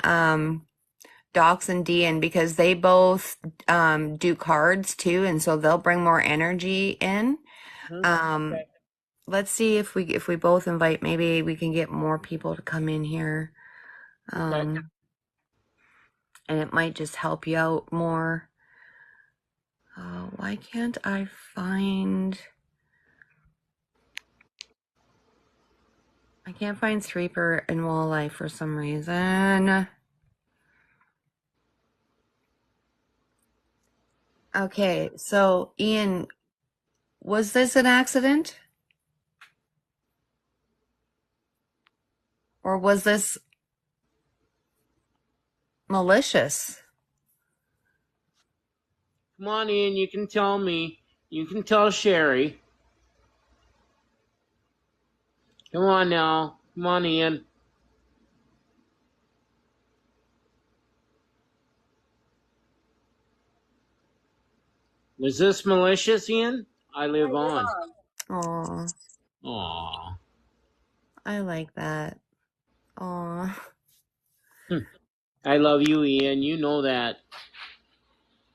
[SPEAKER 1] Docs and Dean because they both do cards too, and so they'll bring more energy in. Um,
[SPEAKER 3] Okay.
[SPEAKER 1] let's see if we both invite, maybe we can get more people to come in here.
[SPEAKER 3] Okay.
[SPEAKER 1] And it might just help you out more. Why can't I find? I can't find Threeper and Walleye for some reason. Okay, so Ian, was this an accident? Or was this malicious?
[SPEAKER 3] Come on, Ian, you can tell me. You can tell Sherry. Come on now. Come on, Ian. Was this malicious, Ian? I live on.
[SPEAKER 1] Aw,
[SPEAKER 3] Aw.
[SPEAKER 1] I like that. Aw.
[SPEAKER 3] I love you, Ian. You know that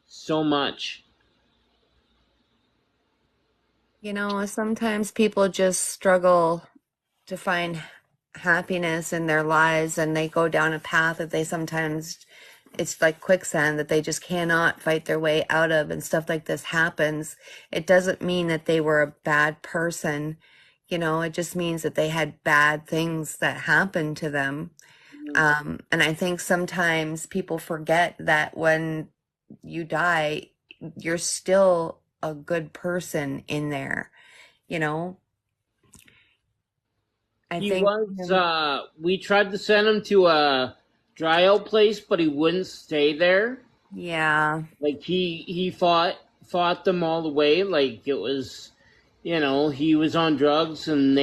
[SPEAKER 3] so much.
[SPEAKER 1] You know, sometimes people just struggle to find happiness in their lives and they go down a path that they sometimes it's like quicksand that they just cannot fight their way out of, and stuff like this happens. It doesn't mean that they were a bad person. You know, it just means that they had bad things that happened to them. And I think sometimes people forget that when you die, you're still a good person in there, you know? I
[SPEAKER 3] He
[SPEAKER 1] think,
[SPEAKER 3] was, we tried to send him to a dry out place, but he wouldn't stay there.
[SPEAKER 1] yeah,
[SPEAKER 3] Like he fought them all the way. Like it was, he was on drugs and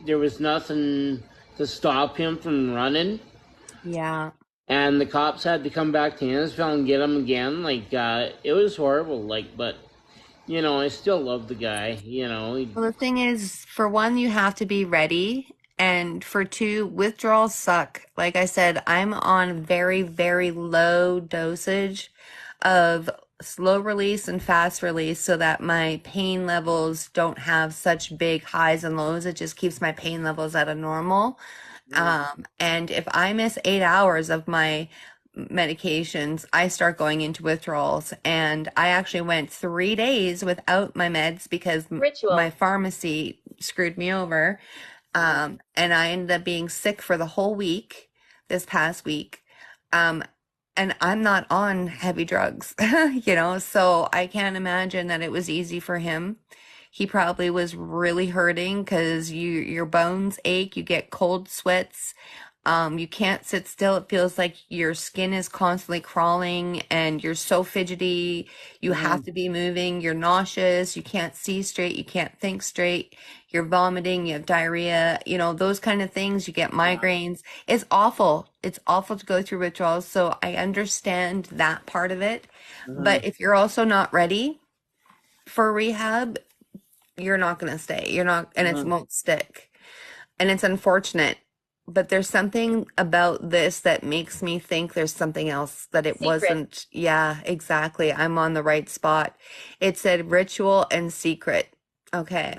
[SPEAKER 3] there was nothing to stop him from running.
[SPEAKER 1] yeah.
[SPEAKER 3] And the cops had to come back to Hansville and get him again. Like it was horrible. Like, but I still love the guy.
[SPEAKER 1] Well, the thing is, for one, you have to be ready. And for two, withdrawals suck. Like I said, I'm on very, very low dosage of slow release and fast release so that my pain levels don't have such big highs and lows. It just keeps my pain levels at a normal. And if I miss 8 hours of my medications, I start going into withdrawals. And I actually went 3 days without my meds because
[SPEAKER 2] Ritual.
[SPEAKER 1] my pharmacy screwed me over. And I ended up being sick for the whole week this past week. Um, and I'm not on heavy drugs, so I can't imagine that it was easy for him. He probably was really hurting because your bones ache, you get cold sweats, you can't sit still. It feels like your skin is constantly crawling and you're so fidgety. You have to be moving. You're nauseous. You can't see straight. You can't think straight. You're vomiting. You have diarrhea. Those kind of things. You get migraines. It's awful. It's awful to go through withdrawals. So I understand that part of it. But if you're also not ready for rehab, you're not going to stay. You're not, and it won't stick. And it's unfortunate. But there's something about this that makes me think there's something else, that it
[SPEAKER 2] Secret.
[SPEAKER 1] wasn't. Yeah, exactly. I'm on the right spot. It said ritual and secret. Okay.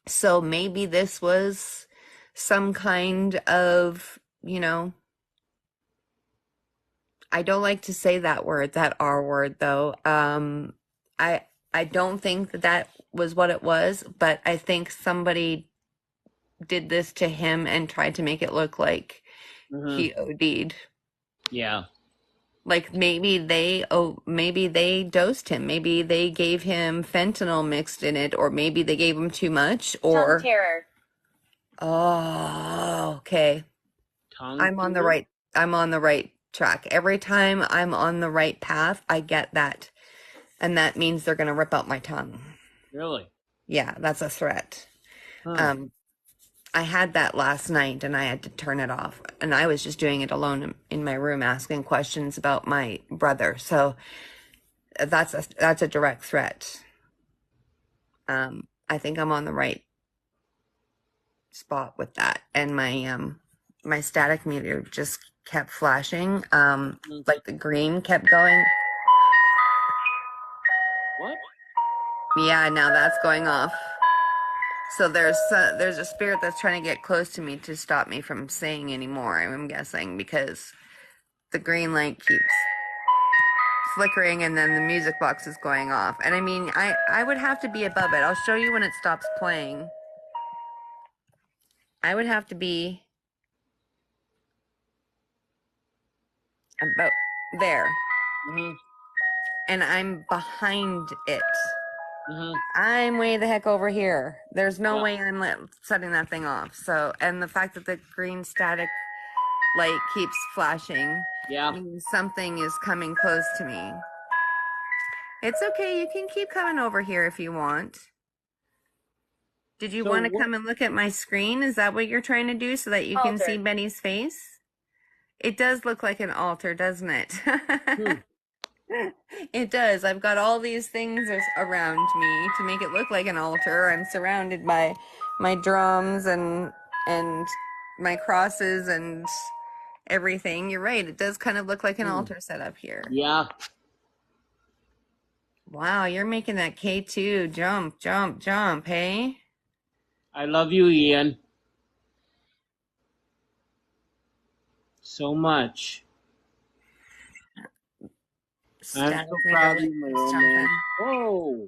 [SPEAKER 1] So maybe this was some kind of, I don't like to say that word, that R word though. I don't think that was what it was, but I think somebody did this to him and tried to make it look like he OD'd.
[SPEAKER 3] Yeah.
[SPEAKER 1] Like maybe they dosed him. Maybe they gave him fentanyl mixed in it, or maybe they gave him too much, or
[SPEAKER 2] Tongue terror.
[SPEAKER 1] oh, okay.
[SPEAKER 3] Tongue
[SPEAKER 1] I'm on the
[SPEAKER 3] finger?
[SPEAKER 1] right track. Every time I'm on the right path, I get that. And that means they're going to rip out my tongue.
[SPEAKER 3] Really?
[SPEAKER 1] Yeah, that's a threat.
[SPEAKER 3] Huh.
[SPEAKER 1] Um, I had that last night and I had to turn it off. And I was just doing it alone in my room asking questions about my brother. So that's a direct threat. I think I'm on the right spot with that. And my static meter just kept flashing. Like the green kept going.
[SPEAKER 3] What?
[SPEAKER 1] Yeah, now that's going off. So there's a spirit that's trying to get close to me to stop me from saying anymore, I'm guessing, because the green light keeps flickering and then the music box is going off. And I mean, I would have to be above it. I'll show you when it stops playing. I would have to be about there.
[SPEAKER 3] Mm-hmm.
[SPEAKER 1] And I'm behind it.
[SPEAKER 3] Mm-hmm.
[SPEAKER 1] I'm way the heck over here. There's no
[SPEAKER 3] Yeah.
[SPEAKER 1] way I'm setting that thing off. So, and the fact that the green static light keeps flashing
[SPEAKER 3] Yeah.
[SPEAKER 1] means something is coming close to me. It's okay. You can keep coming over here if you want. Did you
[SPEAKER 3] So
[SPEAKER 1] want to
[SPEAKER 3] what?
[SPEAKER 1] come and look at my screen? Is that what you're trying to do so that you can see
[SPEAKER 2] Altar.
[SPEAKER 1] Benny's face? It does look like an altar, doesn't it?
[SPEAKER 3] Hmm.
[SPEAKER 1] It does. I've got all these things around me to make it look like an altar. I'm surrounded by my drums and my crosses and everything. You're right. It does kind of look like an altar set up here.
[SPEAKER 3] Yeah.
[SPEAKER 1] Wow, you're making that K2 jump, jump, jump, hey?
[SPEAKER 3] I love you, Ian. So much. I'm
[SPEAKER 1] Static
[SPEAKER 3] so
[SPEAKER 1] meter
[SPEAKER 3] proud of
[SPEAKER 1] light
[SPEAKER 3] you, my
[SPEAKER 1] keeps
[SPEAKER 3] old man.
[SPEAKER 1] jumping.
[SPEAKER 3] Whoa.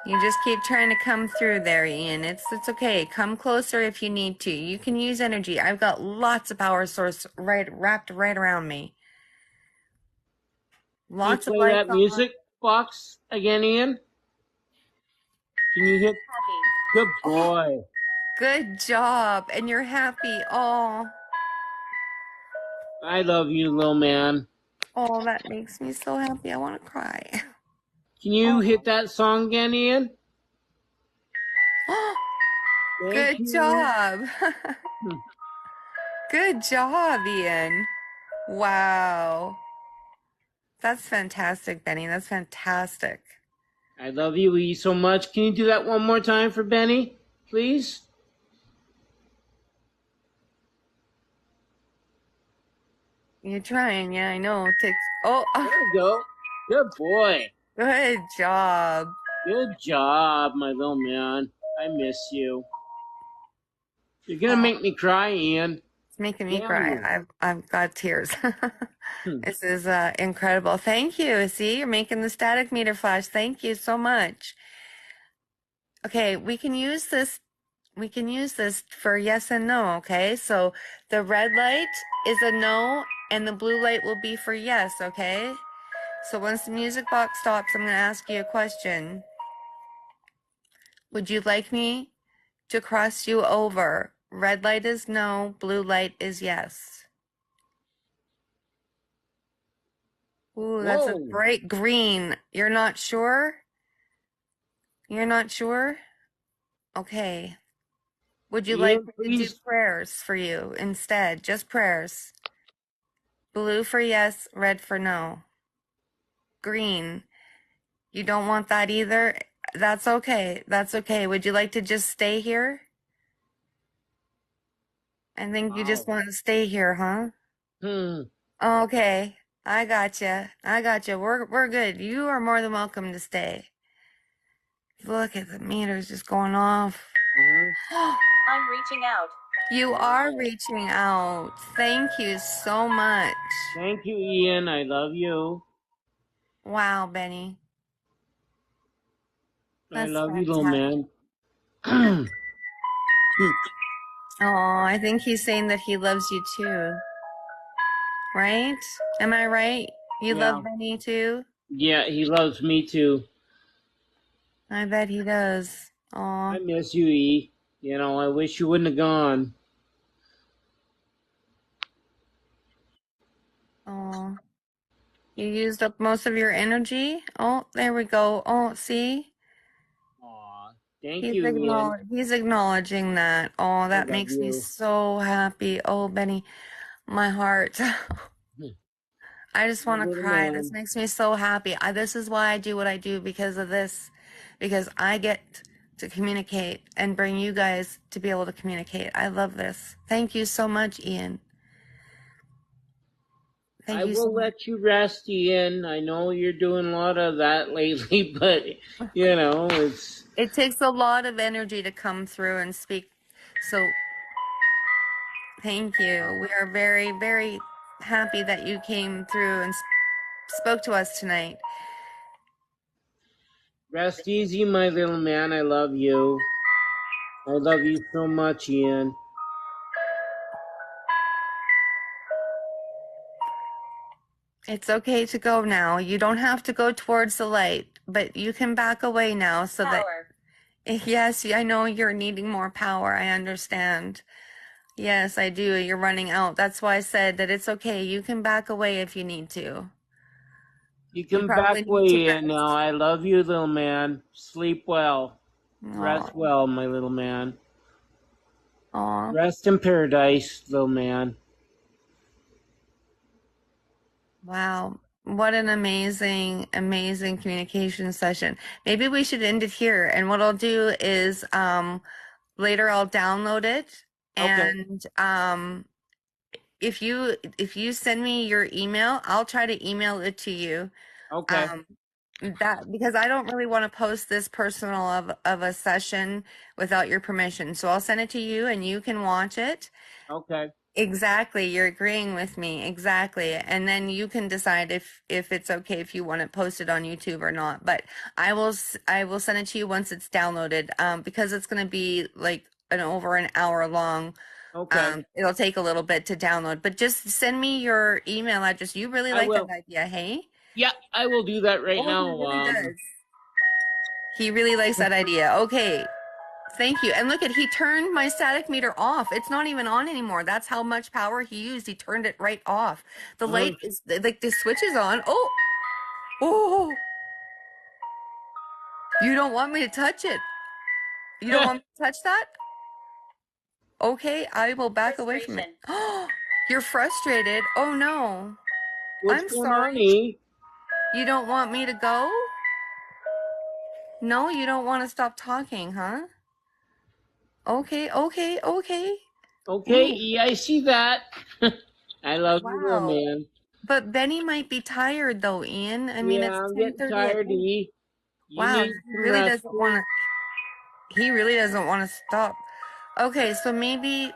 [SPEAKER 1] You just keep trying to come through there, Ian. It's okay. Come closer if you need to. You can use energy. I've got lots of power source wrapped right around me.
[SPEAKER 3] Can you
[SPEAKER 1] Lots of
[SPEAKER 3] play
[SPEAKER 1] lights
[SPEAKER 3] that
[SPEAKER 1] on.
[SPEAKER 3] music box again, Ian? Can you hit? Good boy.
[SPEAKER 1] Good job. And you're happy. Oh,
[SPEAKER 3] I love you, little man.
[SPEAKER 1] oh, that makes me so happy. I want to cry.
[SPEAKER 3] Can you hit that song again, Ian? Thank
[SPEAKER 1] Good
[SPEAKER 3] you.
[SPEAKER 1] job. Good job, Ian. Wow. That's fantastic, Benny. That's fantastic.
[SPEAKER 3] I love you, E, so much. Can you do that one more time for Benny, please?
[SPEAKER 1] You're trying, yeah, I know. It takes oh,
[SPEAKER 3] There we go. Good boy.
[SPEAKER 1] good job.
[SPEAKER 3] Good job, my little man. I miss you. You're gonna
[SPEAKER 1] Oh,
[SPEAKER 3] make me cry, Ian.
[SPEAKER 1] it's making me
[SPEAKER 3] Damn
[SPEAKER 1] cry.
[SPEAKER 3] you.
[SPEAKER 1] I've got tears.
[SPEAKER 3] Hmm.
[SPEAKER 1] This is incredible. Thank you. See, you're making the static meter flash. Thank you so much. Okay, we can use this for yes and no, okay? So the red light is a no and the blue light will be for yes, okay? So once the music box stops, I'm going to ask you a question. Would you like me to cross you over? Red light is no, blue light is yes. Ooh, that's a
[SPEAKER 3] Whoa.
[SPEAKER 1] bright green. You're not sure? You're not sure? Okay. Would you like
[SPEAKER 3] Ian,
[SPEAKER 1] me to do
[SPEAKER 3] please.
[SPEAKER 1] prayers for you instead? Just prayers. Blue for yes, red for no. Green. You don't want that either? That's okay. That's okay. Would you like to just stay here? I think you just
[SPEAKER 3] Wow.
[SPEAKER 1] want to stay here, huh?
[SPEAKER 3] Hmm.
[SPEAKER 1] Okay. I gotcha. I gotcha. We're good. You are more than welcome to stay. Look at the meters just going off.
[SPEAKER 3] Mhm.
[SPEAKER 2] I'm reaching out.
[SPEAKER 1] You are
[SPEAKER 3] Wow.
[SPEAKER 1] reaching out. Thank you so much.
[SPEAKER 3] Thank you, Ian. I love you.
[SPEAKER 1] Wow, Benny.
[SPEAKER 3] I
[SPEAKER 1] That's
[SPEAKER 3] love you, little
[SPEAKER 1] fantastic.
[SPEAKER 3] man. Hmm.
[SPEAKER 1] Oh, I think he's saying that he loves you too, right? Am I right? You
[SPEAKER 3] Yeah.
[SPEAKER 1] love Benny too?
[SPEAKER 3] Yeah, he loves me too.
[SPEAKER 1] I bet he does.
[SPEAKER 3] I
[SPEAKER 1] Oh,
[SPEAKER 3] miss you, E. You know, I wish you wouldn't have gone.
[SPEAKER 1] Oh, you used up most of your energy? Oh, there we go. Oh, see?
[SPEAKER 3] Aw, thank you, Ian.
[SPEAKER 1] He's acknowledging that. Oh,
[SPEAKER 3] I
[SPEAKER 1] that
[SPEAKER 3] love
[SPEAKER 1] makes me
[SPEAKER 3] you.
[SPEAKER 1] so happy. Oh, Benny, my heart. I just
[SPEAKER 3] My
[SPEAKER 1] want to
[SPEAKER 3] little
[SPEAKER 1] cry. This
[SPEAKER 3] man.
[SPEAKER 1] makes me so happy. This is why I do what I do because of this, because I get to communicate and bring you guys to be able to communicate. I love this. Thank you so much, Ian. Thank
[SPEAKER 3] I
[SPEAKER 1] you so
[SPEAKER 3] will
[SPEAKER 1] much.
[SPEAKER 3] let you rest, Ian. I know you're doing a lot of that lately, but it's
[SPEAKER 1] It takes a lot of energy to come through and speak. So thank you. We are very, very happy that you came through and spoke to us tonight.
[SPEAKER 3] rest easy, my little man. I love you. I love you so much, Ian.
[SPEAKER 1] It's okay to go now. You don't have to go towards the light, but you can back away now so that,
[SPEAKER 2] Power.
[SPEAKER 1] yes, I know you're needing more power. I understand. Yes, I do. You're running out. That's why I said that it's okay. You can back away if you need to.
[SPEAKER 3] You
[SPEAKER 1] You
[SPEAKER 3] can back
[SPEAKER 1] probably need to
[SPEAKER 3] way in now.
[SPEAKER 1] rest.
[SPEAKER 3] I love you, little man. Sleep well. Rest
[SPEAKER 1] Oh,
[SPEAKER 3] well, my little man.
[SPEAKER 1] oh,
[SPEAKER 3] Rest in paradise, little man.
[SPEAKER 1] wow. What an amazing, amazing communication session. Maybe we should end it here. And what I'll do is later I'll download it
[SPEAKER 3] Okay,
[SPEAKER 1] and if you send me your email, I'll try to email it to you.
[SPEAKER 3] okay,
[SPEAKER 1] Um, that because I don't really want to post this personal of a session without your permission. So I'll send it to you and you can watch it.
[SPEAKER 3] okay,
[SPEAKER 1] Exactly, you're agreeing with me. Exactly. And then you can decide if it's okay if you want it posted on YouTube or not. But I will send it to you once it's downloaded. Because it's going to be like an over an hour long.
[SPEAKER 3] okay.
[SPEAKER 1] It'll take a little bit to download, but just send me your email address. You really
[SPEAKER 3] I
[SPEAKER 1] like that
[SPEAKER 3] will.
[SPEAKER 1] idea, hey?
[SPEAKER 3] Yeah, I will do that right
[SPEAKER 1] Oh, he
[SPEAKER 3] now.
[SPEAKER 1] really does. He really likes that idea. Okay. Thank you. And look at, he turned my static meter off. It's not even on anymore. That's how much power he used. He turned it right off. The
[SPEAKER 3] Uh,
[SPEAKER 1] light is like the switch is on. Oh, oh, you don't want me to touch it. You don't want me to touch that? Okay, I will back away from it.
[SPEAKER 2] Frustration.
[SPEAKER 1] Oh, you're frustrated. Oh no.
[SPEAKER 3] what's
[SPEAKER 1] I'm
[SPEAKER 3] going on,
[SPEAKER 1] sorry.
[SPEAKER 3] E?
[SPEAKER 1] You don't want me to go? No, you don't want to stop talking, huh? Okay, okay, okay.
[SPEAKER 3] Okay,
[SPEAKER 1] Ooh,
[SPEAKER 3] E, I see that. I love you, little
[SPEAKER 1] wow.
[SPEAKER 3] man.
[SPEAKER 1] But Benny might be tired though, Ian. I mean,
[SPEAKER 3] Yeah,
[SPEAKER 1] it's
[SPEAKER 3] I'm getting
[SPEAKER 1] 10:30 at
[SPEAKER 3] tired,
[SPEAKER 1] night.
[SPEAKER 3] E. You
[SPEAKER 1] Wow,
[SPEAKER 3] need some rest too.
[SPEAKER 1] he really doesn't want to stop. Okay, so maybe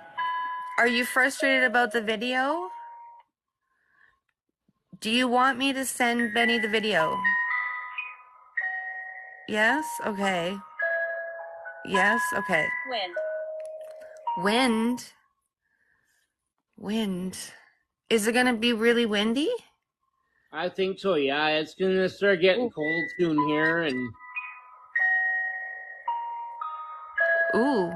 [SPEAKER 1] are you frustrated about the video? Do you want me to send Benny the video? Yes? Okay. Yes? Okay.
[SPEAKER 2] Wind.
[SPEAKER 1] Wind. Wind. Is it gonna be really windy?
[SPEAKER 3] I think so, yeah. It's gonna start getting
[SPEAKER 1] Ooh.
[SPEAKER 3] cold soon here, and
[SPEAKER 1] Ooh.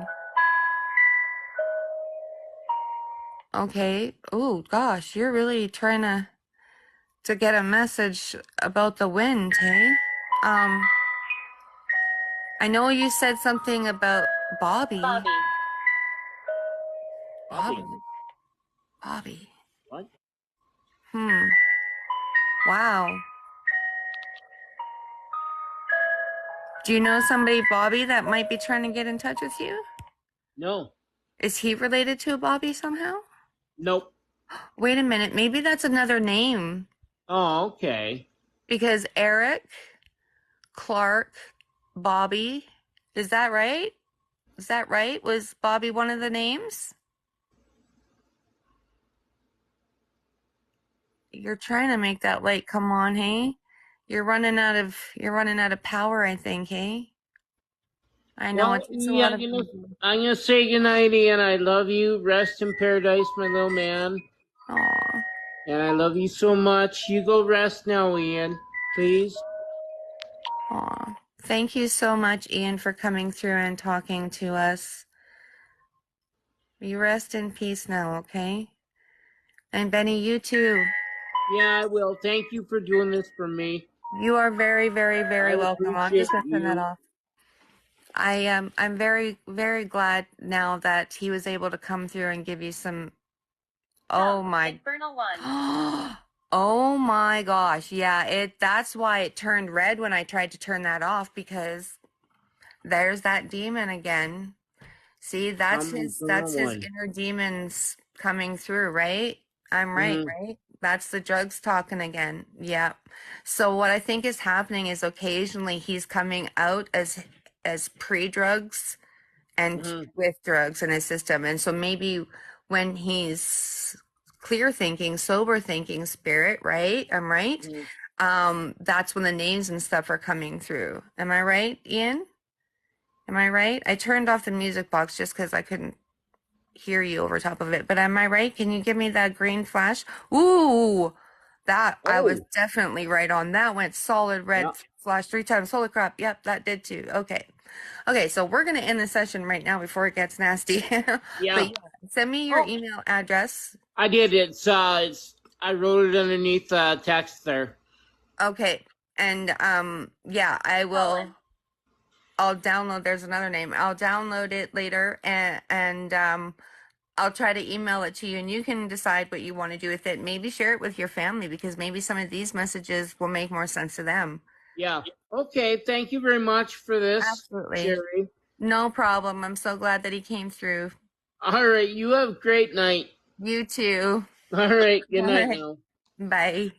[SPEAKER 1] Okay. Ooh, gosh, you're really trying to get a message about the wind, hey? Um, I know you said something about Bobby.
[SPEAKER 2] Bobby.
[SPEAKER 1] Bobby.
[SPEAKER 3] Bobby.
[SPEAKER 1] Bobby.
[SPEAKER 3] What?
[SPEAKER 1] Hmm. Wow. Do you know somebody, Bobby, that might be trying to get in touch with you?
[SPEAKER 3] No.
[SPEAKER 1] Is he related to a Bobby somehow?
[SPEAKER 3] Nope.
[SPEAKER 1] Wait a minute, maybe that's another name.
[SPEAKER 3] Oh, okay.
[SPEAKER 1] Because Eric, Clark, Bobby, is that right? Is that right? Was Bobby one of the names? You're trying to make that light come on, hey? You're running out of power, I think, hey? I know
[SPEAKER 3] Well,
[SPEAKER 1] it takes a
[SPEAKER 3] yeah,
[SPEAKER 1] lot of energy.
[SPEAKER 3] I'm gonna say goodnight, Ian. I love you. Rest in paradise, my little man.
[SPEAKER 1] Aw.
[SPEAKER 3] And I love you so much. You go rest now, Ian. Please.
[SPEAKER 1] Aw. Thank you so much, Ian, for coming through and talking to us. You rest in peace now, okay? And Benny, you too.
[SPEAKER 3] Yeah, I will. Thank you for doing this for me.
[SPEAKER 1] You are very, very,
[SPEAKER 3] I
[SPEAKER 1] very welcome. I'm
[SPEAKER 3] appreciate
[SPEAKER 1] just gonna turn that
[SPEAKER 3] you.
[SPEAKER 1] off. I'm very, very glad now that he was able to come through and give you some. Oh my.
[SPEAKER 2] Infernal One.
[SPEAKER 1] Oh my gosh. Yeah, that's why it turned red when I tried to turn that off, because there's that demon again. See,
[SPEAKER 3] Infernal
[SPEAKER 1] that's his
[SPEAKER 3] One.
[SPEAKER 1] inner demons coming through, right? I'm right,
[SPEAKER 3] Mm-hmm.
[SPEAKER 1] right? That's the drugs talking again. Yeah. So what I think is happening is occasionally he's coming out as pre-drugs and
[SPEAKER 3] Mm-hmm.
[SPEAKER 1] with drugs in his system. And so maybe when he's clear thinking, sober thinking spirit, right? I'm right.
[SPEAKER 3] Mm-hmm.
[SPEAKER 1] That's when the names and stuff are coming through. Am I right, Ian? Am I right? I turned off the music box just because I couldn't hear you over top of it. But am I right? Can you give me that green flash? Ooh, that I was
[SPEAKER 3] Oh,
[SPEAKER 1] definitely right on. That went solid red
[SPEAKER 3] yeah.
[SPEAKER 1] flash 3 times. Holy crap. Yep, that did too. Okay. Okay, so we're gonna end the session right now before it gets nasty. But
[SPEAKER 3] Yeah.
[SPEAKER 1] yeah, send me your
[SPEAKER 3] Oh,
[SPEAKER 1] email address.
[SPEAKER 3] I did. It's I wrote it underneath text there.
[SPEAKER 1] Okay. And yeah,
[SPEAKER 2] Colin.
[SPEAKER 1] I'll download, there's another name. I'll download it later, and I'll try to email it to you, and you can decide what you want to do with it. Maybe share it with your family, because maybe some of these messages will make more sense to them.
[SPEAKER 3] Yeah. Okay. Thank you very much for this,
[SPEAKER 1] Absolutely.
[SPEAKER 3] Sherry.
[SPEAKER 1] No problem. I'm so glad that he came through.
[SPEAKER 3] All right. You have a great night.
[SPEAKER 1] You too.
[SPEAKER 3] All right. Good
[SPEAKER 1] All
[SPEAKER 3] night
[SPEAKER 1] right.
[SPEAKER 3] now.
[SPEAKER 1] Bye.